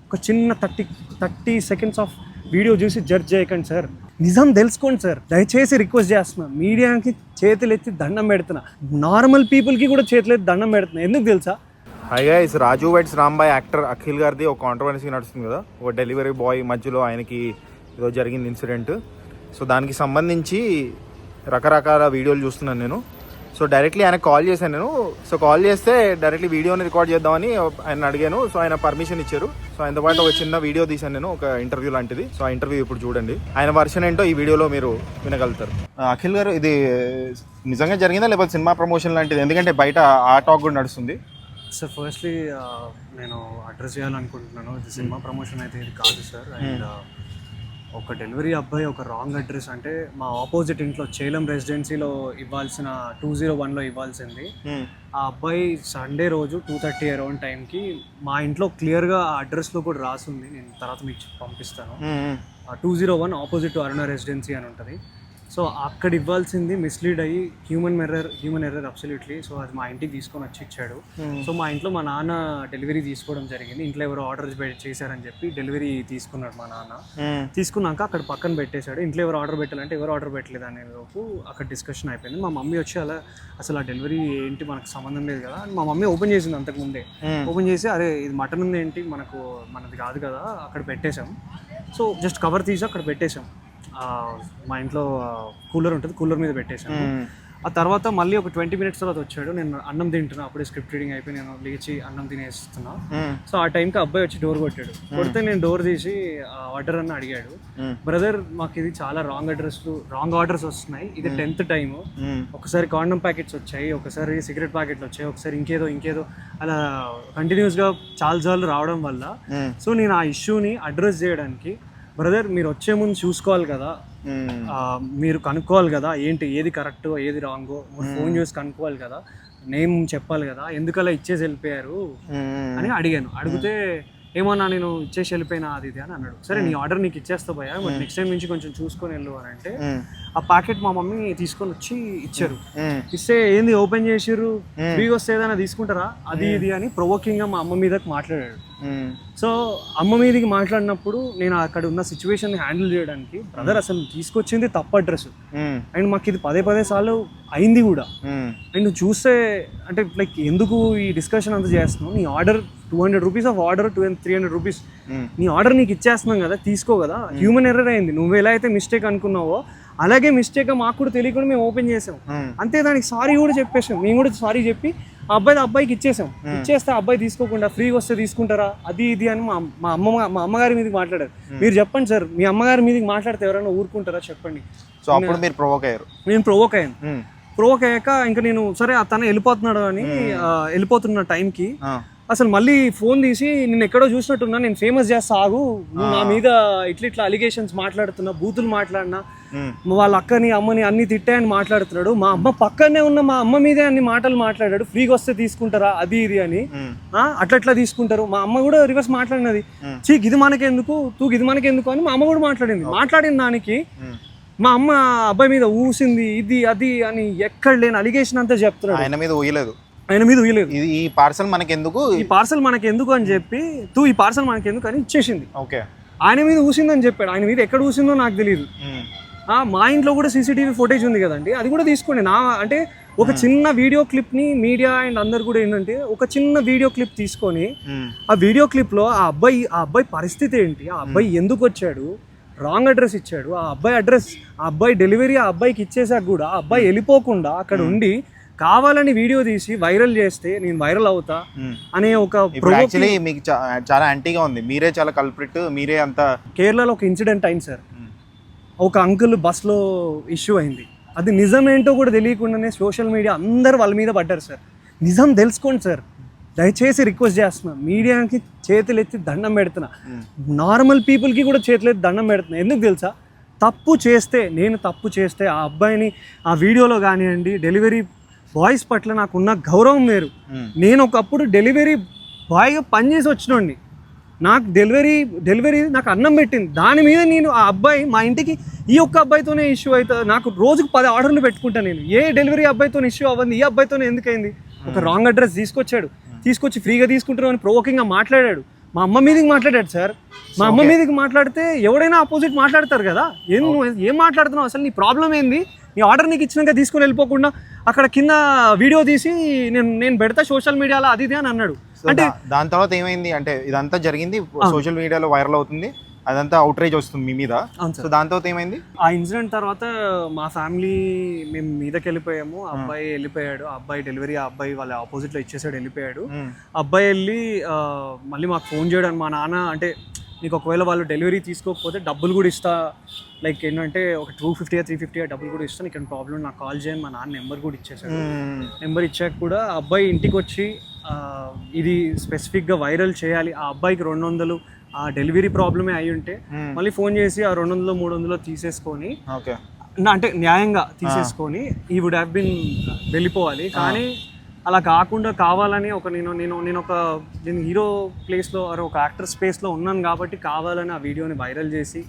ఒక చిన్న 30 seconds of video చూసి జడ్జ్ చేయకండి సార్. నిజం తెలుసుకోండి సార్, దయచేసి రిక్వెస్ట్ చేస్తున్నా. మీడియాకి చేతులు ఎత్తి దండం పెడుతున్నా, నార్మల్ పీపుల్కి కూడా చేతులు ఎత్తి దండం పెడుతున్నా. ఎందుకు తెలుసా? హై గైస్, రాజు వెడ్స్ రాంబాయ్ యాక్టర్ అఖిల్ గారిది ఒక కాంట్రవర్సీ నడుస్తుంది కదా. ఒక డెలివరీ బాయ్ మధ్యలో ఆయనకి ఏదో జరిగింది ఇన్సిడెంట్. సో దానికి సంబంధించి రకరకాల వీడియోలు చూస్తున్నాను నేను. సో డైరెక్ట్లీ ఆయనకు కాల్ చేశాను నేను. సో కాల్ చేస్తే డైరెక్ట్లీ వీడియోని రికార్డ్ చేద్దామని ఆయన అడిగాను. సో ఆయన పర్మిషన్ ఇచ్చారు. సో ఆయనతో పాటు ఒక చిన్న వీడియో తీశాను నేను, ఒక ఇంటర్వ్యూ లాంటిది. సో ఆ ఇంటర్వ్యూ ఇప్పుడు చూడండి. ఆయన వర్షన్ ఏంటో ఈ వీడియోలో మీరు వినగలుగుతారు. అఖిల్ గారు, ఇది నిజంగా జరిగిందా లేకపోతే సినిమా ప్రమోషన్ లాంటిది? ఎందుకంటే బయట ఆ టాక్ కూడా నడుస్తుంది. సార్ ఫస్ట్లీ నేను అడ్రస్ చేయాలనుకుంటున్నాను, ఇది సినిమా ప్రమోషన్ అయితే ఇది కాదు సార్. అండ్ ఒక డెలివరీ అబ్బాయి ఒక రాంగ్ అడ్రస్, అంటే మా ఆపోజిట్ ఇంట్లో చేలం రెసిడెన్సీలో ఇవ్వాల్సిన 201లో ఇవ్వాల్సింది. ఆ అబ్బాయి సండే రోజు 2:30 అరౌండ్ టైంకి మా ఇంట్లో క్లియర్గా ఆ అడ్రస్లో కూడా రాసుంది. నేను తర్వాత మీకు పంపిస్తాను. 201 ఆపోజిట్ అరుణ రెసిడెన్సీ అని ఉంటుంది. సో అక్కడ ఇవ్వాల్సింది మిస్లీడ్ అయ్యి హ్యూమన్ ఎర్రర్ అబ్సల్యూట్లీ. సో అది మా ఇంటికి తీసుకొని వచ్చి ఇచ్చాడు. సో మా ఇంట్లో మా నాన్న డెలివరీ తీసుకోవడం జరిగింది. ఇంట్లో ఎవరో ఆర్డర్ చేశారని చెప్పి డెలివరీ తీసుకున్నాడు మా నాన్న. తీసుకున్నాక అక్కడ పక్కన పెట్టేశాడు. ఇంట్లో ఎవరు ఆర్డర్ పెట్టాలంటే ఎవరు ఆర్డర్ పెట్టలేదు అనే లోపు అక్కడ డిస్కషన్ అయిపోయింది. మా మమ్మీ వచ్చి అసలు ఆ డెలివరీ ఏంటి, మనకు సంబంధం లేదు కదా అని మా మమ్మీ ఓపెన్ చేసింది. అంతకుముందే ఓపెన్ చేసి, అరే ఇది మటన్ ఉంది ఏంటి, మనది కాదు కదా, అక్కడ పెట్టేశాం. సో జస్ట్ కవర్ తీసి అక్కడ పెట్టేశాం. మా ఇంట్లో కూలర్ ఉంటుంది, కూలర్ మీద పెట్టేశాను. ఆ తర్వాత మళ్ళీ ఒక 20 minutes తర్వాత వచ్చాడు. నేను అన్నం తింటున్నా, అప్పుడే స్క్రిప్ట్ రీడింగ్ అయిపోయి నేను లేచి అన్నం తినేస్తున్నా. సో ఆ టైంకి అబ్బాయి వచ్చి డోర్ కొట్టాడు. కొడితే నేను డోర్ తీసి ఆర్డర్ అని అడిగాడు. బ్రదర్, మాకు ఇది చాలా రాంగ్ ఆర్డర్స్ వస్తున్నాయి, ఇది 10th టైం. ఒకసారి కాండమ్ ప్యాకెట్స్ వచ్చాయి, ఒకసారి సిగరెట్ ప్యాకెట్లు వచ్చాయి, ఒకసారి ఇంకేదో అలా కంటిన్యూస్గా చాలా రావడం వల్ల సో నేను ఆ ఇష్యూని అడ్రస్ చేయడానికి, బ్రదర్ మీరు వచ్చే ముందు చూసుకోవాలి కదా, మీరు కనుక్కోవాలి కదా ఏది కరెక్ట్ ఏది రాంగో, ఫోన్ చేసి కనుక్కోవాలి కదా, నేమ్ చెప్పాలి కదా, ఎందుకలా ఇచ్చేసి వెళ్ళిపోయారు అని అడిగాను. అడిగితే ఏమన్నా నేను ఇచ్చేసి వెళ్ళిపోయినా అది ఇది అని అన్నాడు. సరే నీ ఆర్డర్ నీకు ఇచ్చేస్తా పోయా, మరి నెక్స్ట్ టైం నుంచి కొంచెం చూసుకొని వెళ్ళు అని అంటే ఆ ప్యాకెట్ మా మమ్మీ తీసుకొని వచ్చి ఇచ్చారు. ఇస్తే ఏంది ఓపెన్ చేసిర్రు, ఫ్రీగా వస్తే ఏదైనా తీసుకుంటారా అది ఇది అని ప్రొవోకింగ్ గా మా అమ్మ మీదకి మాట్లాడాడు. సో అమ్మ మీదకి మాట్లాడినప్పుడు నేను అక్కడ ఉన్న సిచ్యువేషన్ హ్యాండిల్ చేయడానికి, బ్రదర్ అసలు తీసుకొచ్చింది తప్పు అడ్రస్ అండ్ మాకు ఇది 10 సార్లు అయింది కూడా. అండ్ నువ్వు చూస్తే అంటే లైక్ ఎందుకు ఈ డిస్కషన్ అంతా చేస్తున్నావు, నీ order 200 rupees of order 300 rupees, నీ ఆర్డర్ నీకు ఇచ్చేస్తున్నాం కదా, తీసుకో కదా. హ్యూమన్ ఎర్రర్ అయింది, నువ్వు ఎలా అయితే మిస్టేక్ అనుకున్నావో అలాగే మిస్టేక్ మాకు కూడా తెలియకుండా మేము ఓపెన్ చేసాం అంతే. దానికి సారీ కూడా చెప్పేసాం, మేము కూడా సారీ చెప్పి ఆ అబ్బాయికి ఇచ్చేసాం. ఇచ్చేస్తే అబ్బాయి తీసుకోకుండా ఫ్రీగా వస్తే తీసుకుంటారా అది ఇది అని మా అమ్మగారి మీదకి మాట్లాడారు. మీరు చెప్పండి సార్, మీ అమ్మగారి మీదకి మాట్లాడితే ఎవరైనా ఊరుకుంటారా చెప్పండి. సో అప్పుడు మీరు ప్రొవోక్ అయ్యారు. నేను ప్రొవోక్ అయ్యాక ఇంకా నేను సరే తను వెళ్ళిపోతున్నాడు అని వెళ్ళిపోతున్న టైంకి అసలు మళ్ళీ ఫోన్ తీసి నేను ఎక్కడో చూసినట్టున్నా, నేను ఫేమస్ చేస్తా ఆగు, నువ్వు నా మీద ఇట్లా అలిగేషన్స్ మాట్లాడుతున్నా, బూతులు మాట్లాడినా, వాళ్ళ అక్కని అమ్మని అన్ని తిట్టాయని మాట్లాడుతున్నాడు. మా అమ్మ పక్కనే ఉన్న మా అమ్మ మీదే అన్ని మాటలు మాట్లాడాడు. ఫ్రీగా వస్తే తీసుకుంటారా అది ఇది అని, అట్లా తీసుకుంటారు. మా అమ్మ కూడా రివర్స్ మాట్లాడినది, ఇది మనకెందుకు ఇది మనకెందుకు అని మా అమ్మ కూడా మాట్లాడిన దానికి మా అమ్మ అబ్బాయి మీద ఊసింది ఇది అది అని ఎక్కడ లేని అలిగేషన్ అంతా చెప్తున్నాడు. ఆయన మీద ఊయలేదు. ఈ పార్సల్ మనకెందుకు అని చెప్పి ఈ పార్సల్ మనకెందుకు అని ఇచ్చేసింది. ఓకే, ఆయన మీద ఊసిందని చెప్పాడు. ఆయన మీద ఎక్కడ ఊసిందో నాకు తెలియదు. మా ఇంట్లో కూడా CCTV ఫుటేజ్ ఉంది కదండి, అది కూడా తీసుకోండి. అంటే ఒక చిన్న వీడియో క్లిప్ ని మీడియా అండ్ అందరు కూడా ఏంటంటే ఒక చిన్న వీడియో క్లిప్ తీసుకొని ఆ వీడియో క్లిప్ లో ఆ అబ్బాయి పరిస్థితి ఏంటి, ఆ అబ్బాయి ఎందుకు వచ్చాడు, రాంగ్ అడ్రస్ ఇచ్చాడు, ఆ అబ్బాయి డెలివరీ ఆ అబ్బాయికి ఇచ్చేసాక కూడా ఆ అబ్బాయి వెళ్ళిపోకుండా అక్కడ ఉండి కావాలని వీడియో తీసి వైరల్ చేస్తే నేను వైరల్ అవుతా అనే ఒక మీకు చాలా యాంటీగా ఉంది. మీరే చాలా కల్ప్రిట్, మీరే అంత. కేరళలో ఒక ఇన్సిడెంట్ అయింది సార్. ఒక అంకుల్ బస్లో ఇష్యూ అయింది. అది నిజమేంటో కూడా తెలియకుండానే సోషల్ మీడియా అందరు వాళ్ళ మీద పడ్డారు సార్. నిజం తెలుసుకోండి సార్, దయచేసి రిక్వెస్ట్ చేస్తున్నా. మీడియాకి చేతులు ఎత్తి దండం పెడుతున్నా, నార్మల్ పీపుల్కి కూడా చేతులు ఎత్తి దండం పెడుతున్నా. ఎందుకు తెలుసా, నేను తప్పు చేస్తే ఆ అబ్బాయిని ఆ వీడియోలో కానివ్వండి, డెలివరీ బాయ్స్ పట్ల నాకున్న గౌరవం వేరు. నేను ఒకప్పుడు డెలివరీ బాయ్గా పనిచేసి వచ్చినోడిని. నాకు డెలివరీ నాకు అన్నం పెట్టింది. దాని మీద నేను ఆ అబ్బాయి మా ఇంటికి ఈ ఒక్క అబ్బాయితోనే ఇష్యూ అవుతుంది. నాకు రోజుకు 10 ఆర్డర్లు పెట్టుకుంటాను నేను. ఏ డెలివరీ అబ్బాయితో ఇష్యూ అవ్వదు, ఈ అబ్బాయితోనే ఎందుకైంది. ఒక రాంగ్ అడ్రస్ తీసుకొచ్చి ఫ్రీగా తీసుకుంటారు అని ప్రొవోకింగ్గా మాట్లాడాడు. మా అమ్మ మీదకి మాట్లాడాడు సార్. మా అమ్మ మీదకి మాట్లాడితే ఎవడైనా ఆపోజిట్ మాట్లాడతారు కదా. నువ్వు ఏం మాట్లాడుతున్నావు, అసలు నీ ప్రాబ్లం ఏంది, నీ ఆర్డర్ నీకు ఇచ్చినాక తీసుకొని వెళ్ళిపోకుండా అక్కడ కింద వీడియో తీసి నేను పెడతా సోషల్ మీడియాలో అది ఇది అని అన్నాడు. అంటే దాని తర్వాత ఏమైంది అంటే ఇదంతా జరిగింది, సోషల్ మీడియాలో వైరల్ అవుతుంది, అదంతా అవుట్రేజ్ వస్తుంది మీ మీద. సో దాని తర్వాత ఏమైంది? ఆ ఇన్సిడెంట్ తర్వాత మా ఫ్యామిలీ మేము మీదకి వెళ్ళిపోయాము. అబ్బాయి వెళ్ళిపోయాడు, అబ్బాయి డెలివరీ ఆ అబ్బాయి వాళ్ళ ఆపోజిట్లో ఇచ్చేసాడు, వెళ్ళిపోయాడు. అబ్బాయి వెళ్ళి మళ్ళీ మాకు ఫోన్ చేయడం, మా నాన్న అంటే నీకు ఒకవేళ వాళ్ళు డెలివరీ తీసుకోకపోతే డబ్బులు కూడా ఇస్తా, లైక్ ఏంటంటే ఒక 250 350 డబ్బులు కూడా ఇస్తాను, ఇక్కడ ప్రాబ్లం నాకు కాల్ చేయని మా నాన్న నెంబర్ కూడా ఇచ్చేసాడు. నెంబర్ ఇచ్చాక కూడా అబ్బాయి ఇంటికి వచ్చి ఇది స్పెసిఫిక్గా వైరల్ చేయాలి, ఆ అబ్బాయికి 200 ఆ డెలివరీ ప్రాబ్లమే అయి ఉంటే మళ్ళీ ఫోన్ చేసి ఆ 200 300 తీసేసుకొని అంటే న్యాయంగా తీసేసుకొని ఈ వుడ్ హ్యావ్ బిన్ వెళ్ళిపోవాలి. కానీ అలా కాకుండా కావాలని ఒక నేను హీరో ప్లేస్లో ఒక యాక్టర్ స్పేస్లో ఉన్నాను కాబట్టి కావాలని ఆ వీడియోని వైరల్ చేసి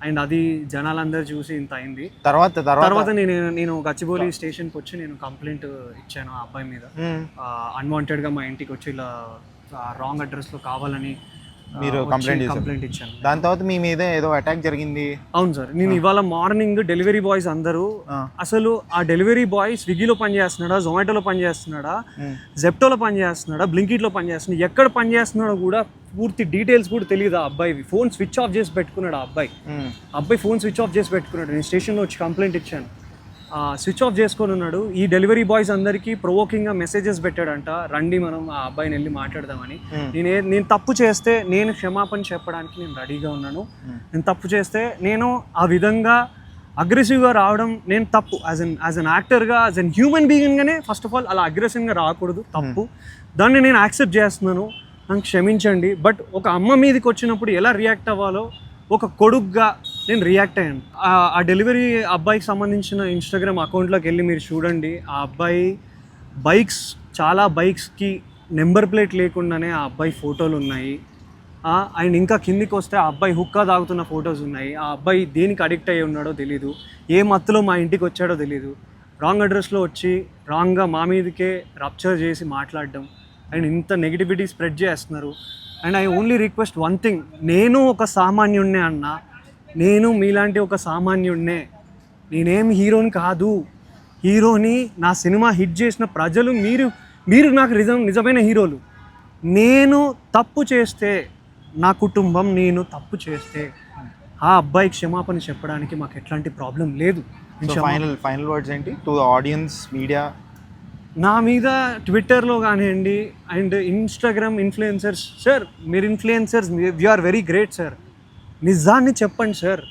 అండ్ అది జనాలందరూ చూసి ఇంత అయింది. తర్వాత నేను గచ్చిబౌలి స్టేషన్కి వచ్చి నేను కంప్లైంట్ ఇచ్చాను ఆ అబ్బాయి మీద. అన్వాంటెడ్గా మా ఇంటికి వచ్చి ఇలా రాంగ్ అడ్రస్లో కావాలని మీరు కంప్లైంట్ ఇచ్చాను. దాని తర్వాత మీ మీద ఏదో అటాక్ జరిగింది. అవును సార్. నేను ఇవాళ మార్నింగ్ డెలివరీ బాయ్స్ అందరూ అసలు ఆ డెలివరీ బాయ్ స్విగ్గీలో పనిచేస్తున్నాడా, జొమాటోలో పనిచేస్తున్నాడా, జెప్టోలో పనిచేస్తున్నాడా, బ్లింకిట్లో పనిచేస్తున్నాడా, ఎక్కడ పనిచేస్తున్నాడో కూడా పూర్తి డీటెయిల్స్ కూడా తెలియదు ఆ అబ్బాయి. ఫోన్ స్విచ్ ఆఫ్ చేసి పెట్టుకున్నాడు ఆ అబ్బాయి ఫోన్ స్విచ్ ఆఫ్ చేసి పెట్టుకున్నాడు. నేను స్టేషన్లో వచ్చి కంప్లైంట్ ఇచ్చాను. స్విచ్ ఆఫ్ చేసుకొని ఉన్నాడు. ఈ డెలివరీ బాయ్స్ అందరికీ ప్రొవోకింగ్గా మెసేజెస్ పెట్టాడంట, రండి మనం ఆ అబ్బాయిని వెళ్ళి మాట్లాడదామని. నేను తప్పు చేస్తే నేను క్షమాపణ చెప్పడానికి నేను రెడీగా ఉన్నాను. నేను తప్పు చేస్తే నేను ఆ విధంగా అగ్రెసివ్గా రావడం నేను తప్పు. యాజ్ అన్ యాక్టర్గా, యాజ్ అన్ హ్యూమన్ బీయింగ్గానే ఫస్ట్ ఆఫ్ ఆల్ అలా అగ్రెసివ్గా రాకూడదు, తప్పు. దాన్ని నేను యాక్సెప్ట్ చేస్తున్నాను, నన్ను క్షమించండి. బట్ ఒక అమ్మ మీదకి వచ్చినప్పుడు ఎలా రియాక్ట్ అవ్వాలో ఒక కొడుకుగా నేను రియాక్ట్ అయ్యాను. ఆ డెలివరీ అబ్బాయికి సంబంధించిన ఇన్స్టాగ్రామ్ అకౌంట్లోకి వెళ్ళి మీరు చూడండి. ఆ అబ్బాయి చాలా బైక్స్కి నెంబర్ ప్లేట్ లేకుండానే ఆ అబ్బాయి ఫోటోలు ఉన్నాయి. అండ్ ఇంకా కిందికి వస్తే ఆ అబ్బాయి హుక్కా తాగుతున్న ఫొటోస్ ఉన్నాయి. ఆ అబ్బాయి దేనికి అడిక్ట్ అయ్యి ఉన్నాడో తెలీదు, ఏ మత్తులో మా ఇంటికి వచ్చాడో తెలీదు. రాంగ్ అడ్రస్లో వచ్చి రాంగ్గా మా మీదకే రప్చర్ చేసి మాట్లాడడం అండ్ ఇంత నెగిటివిటీ స్ప్రెడ్ చేస్తున్నారు. And I only request one thing, నేను ఒక సామాన్యుడినే అన్న, నేను మీలాంటి ఒక సామాన్యుడినే, నేనేం హీరోని కాదు. హీరోని నా సినిమా హిట్ చేసిన ప్రజలు మీరు నాకు నిజమైన హీరోలు. నేను తప్పు చేస్తే, నా కుటుంబం నేను తప్పు చేస్తే ఆ అబ్బాయికి క్షమాపణ చెప్పడానికి మాకు ఎట్లాంటి ప్రాబ్లం లేదు. ఫైనల్ వర్డ్స్ ఏంటి టు ఆడియన్స్, మీడియా? నా మీద ట్విట్టర్లో కానివ్వండి అండ్ ఇన్స్టాగ్రామ్ ఇన్ఫ్లుయెన్సర్స్, సార్ మీరు influencers, you are very great sir. నిజాన్ని చెప్పండి సార్.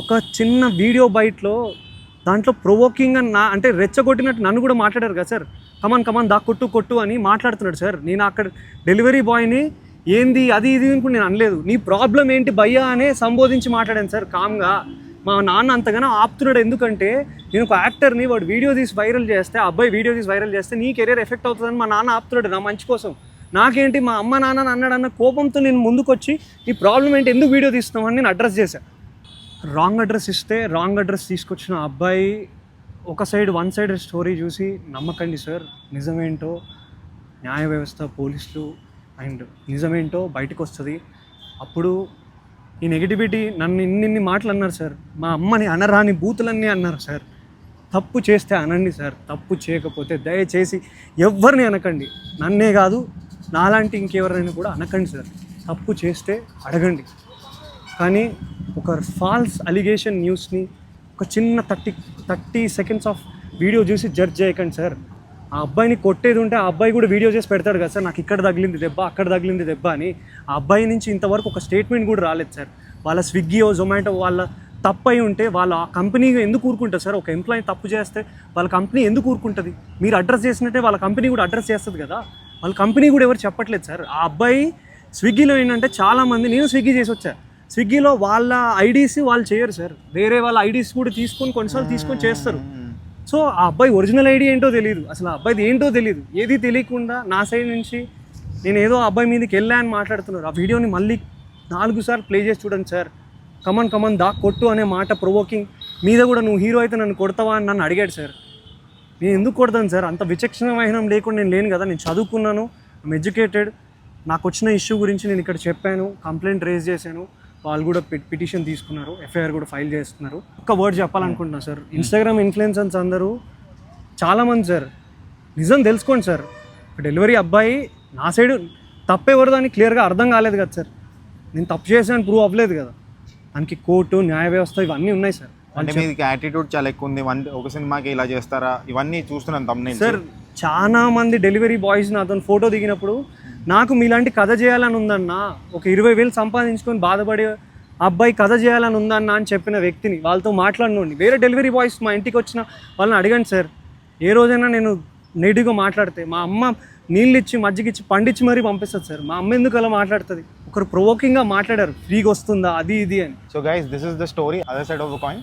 ఒక చిన్న వీడియో బైట్లో దాంట్లో ప్రొవోకింగ్ అంటే రెచ్చగొట్టినట్టు నన్ను కూడా మాట్లాడారు కదా సార్. కమాన్ దా కొట్టు అని మాట్లాడుతున్నాడు సార్. నేను అక్కడ డెలివరీ బాయ్ని ఏంది అది ఇది ఇప్పుడు నేను అనలేదు. నీ ప్రాబ్లం ఏంటి భయ్యా అనే సంబోధించి మాట్లాడాను సార్ కామ్గా. మా నాన్న అంతగానో ఆపుతున్నాడు, ఎందుకంటే నేను ఒక యాక్టర్ని, వాడు వీడియో తీసి వైరల్ చేస్తే, ఆ అబ్బాయి వీడియో తీసి వైరల్ చేస్తే నీ కెరీర్ ఎఫెక్ట్ అవుతుందని మా నాన్న ఆపుతున్నాడు నా మంచి కోసం. నాకేంటి మా అమ్మ నాన్న అన్నాడన్న కోపంతో నేను ముందుకొచ్చి ఈ ప్రాబ్లం ఏంటి, ఎందుకు వీడియో తీస్తున్నామని నేను అడ్రస్ చేశాను. రాంగ్ అడ్రస్ ఇస్తే రాంగ్ అడ్రస్ తీసుకొచ్చిన అబ్బాయి వన్ సైడ్ స్టోరీ చూసి నమ్మకండి సార్. నిజమేంటో న్యాయ వ్యవస్థ, పోలీసులు అండ్ నిజమేంటో బయటకు వస్తుంది. అప్పుడు ఈ నెగిటివిటీ నన్ను ఇన్ని మాటలు అన్నారు సార్. మా అమ్మని అనరాని బూతులన్నీ అన్నారు సార్. తప్పు చేస్తే అనండి సార్, తప్పు చేయకపోతే దయచేసి ఎవరిని అనకండి. నన్నే కాదు, నాలాంటి ఇంకెవరైనా కూడా అనకండి సార్. తప్పు చేస్తే అడగండి, కానీ ఒక ఫాల్స్ అలిగేషన్ న్యూస్ని ఒక చిన్న 30 సెకండ్స్ ఆఫ్ వీడియో చూసి జడ్జ్ చేయకండి సార్. ఆ అబ్బాయిని కొట్టేది ఉంటే ఆ అబ్బాయి కూడా వీడియో చేసి పెడతాడు కదా సార్, నాకు ఇక్కడ తగిలింది దెబ్బ, అక్కడ తగిలింది దెబ్బ అని. ఆ అబ్బాయి నుంచి ఇంతవరకు ఒక స్టేట్మెంట్ కూడా రాలేదు సార్. వాళ్ళ స్విగ్గీయో జొమాటో వాళ్ళ తప్పు అయి ఉంటే వాళ్ళ ఆ కంపెనీ ఎందుకు ఊరుకుంటుంది సార్? ఒక ఎంప్లాయీ తప్పు చేస్తే వాళ్ళ కంపెనీ ఎందుకు ఊరుకుంటుంది? మీరు అడ్రస్ చేసినట్టే వాళ్ళ కంపెనీ కూడా అడ్రస్ చేస్తుంది కదా. వాళ్ళ కంపెనీ కూడా ఎవరు చెప్పట్లేదు సార్. ఆ అబ్బాయి స్విగ్గీలో ఏంటంటే చాలామంది, నేను స్విగ్గీ చేసి వచ్చా, స్విగ్గీలో వాళ్ళ ఐడీస్ వాళ్ళు చేయరు సార్, వేరే వాళ్ళ ఐడీస్ కూడా కొన్నిసార్లు తీసుకొని చేస్తారు. సో ఆ అబ్బాయి ఒరిజినల్ ఐడి ఏంటో తెలియదు, అసలు ఆ అబ్బాయిది ఏంటో తెలియదు. ఏది తెలియకుండా నా సైడ్ నుంచి నేను ఏదో అబ్బాయి మీదకి వెళ్ళా అని మాట్లాడుతున్నారు. ఆ వీడియోని మళ్ళీ 4 సార్లు ప్లే చేసి చూడండి సార్. కమన్ దా కొట్టు అనే మాట ప్రొవోకింగ్ మీద కూడా నువ్వు హీరో అయితే నన్ను కొడతావా అని నన్ను అడిగాడు సార్. నేను ఎందుకు కొడతాను సార్? అంత విచక్షణ వహనం లేకుండా నేను లేను కదా. నేను చదువుకున్నాను, ఐమ్ ఎడ్యుకేటెడ్. నాకు వచ్చిన ఇష్యూ గురించి నేను ఇక్కడ చెప్పాను, కంప్లైంట్ రేజ్ చేశాను, వాళ్ళు కూడా పిటిషన్ తీసుకున్నారు, ఎఫ్ఐఆర్ కూడా ఫైల్ చేస్తున్నారు. ఒక్క వర్డ్ చెప్పాలనుకుంటున్నా సార్, ఇన్స్టాగ్రామ్ ఇన్ఫ్లుయెన్సర్స్ అందరూ చాలామంది సార్, నిజం తెలుసుకోండి సార్. డెలివరీ అబ్బాయి నా సైడు తప్పెవరిదో అని క్లియర్గా అర్థం కాలేదు కదా సార్. నేను తప్పు చేశాను ప్రూవ్ అవ్వలేదు కదా, దానికి కోర్టు న్యాయ వ్యవస్థ ఇవన్నీ ఉన్నాయి సార్. అంటే మీది యాటిట్యూడ్ చాలా ఎక్కువ ఉంది, ఒక సినిమాకి ఇలా చేస్తారా ఇవన్నీ చూస్తున్నాను తమ్ముని సార్. చాలా మంది డెలివరీ బాయ్స్ నాతో ఫోటో దిగినప్పుడు నాకు మీలాంటి కథ చేయాలని ఉందన్నా, ఒక 20,000 సంపాదించుకొని బాధపడే అబ్బాయి కథ చేయాలని ఉందన్నా అని చెప్పిన వ్యక్తిని వాళ్ళతో మాట్లాడినండి. వేరే డెలివరీ బాయ్స్ మా ఇంటికి వచ్చిన వాళ్ళని అడగండి సార్, ఏ రోజైనా నేను నెగిటివ్గా మాట్లాడితే మా అమ్మ నీళ్ళు ఇచ్చి మజ్జిగిచ్చి పండించి మరీ పంపిస్తుంది సార్. మా అమ్మ ఎందుకు అలా మాట్లాడుతుంది? ఒకరు ప్రొవోకింగ్గా మాట్లాడారు, ఫ్రీగా వస్తుందా అది ఇది అని. So guys, this is the story, other side of the coin.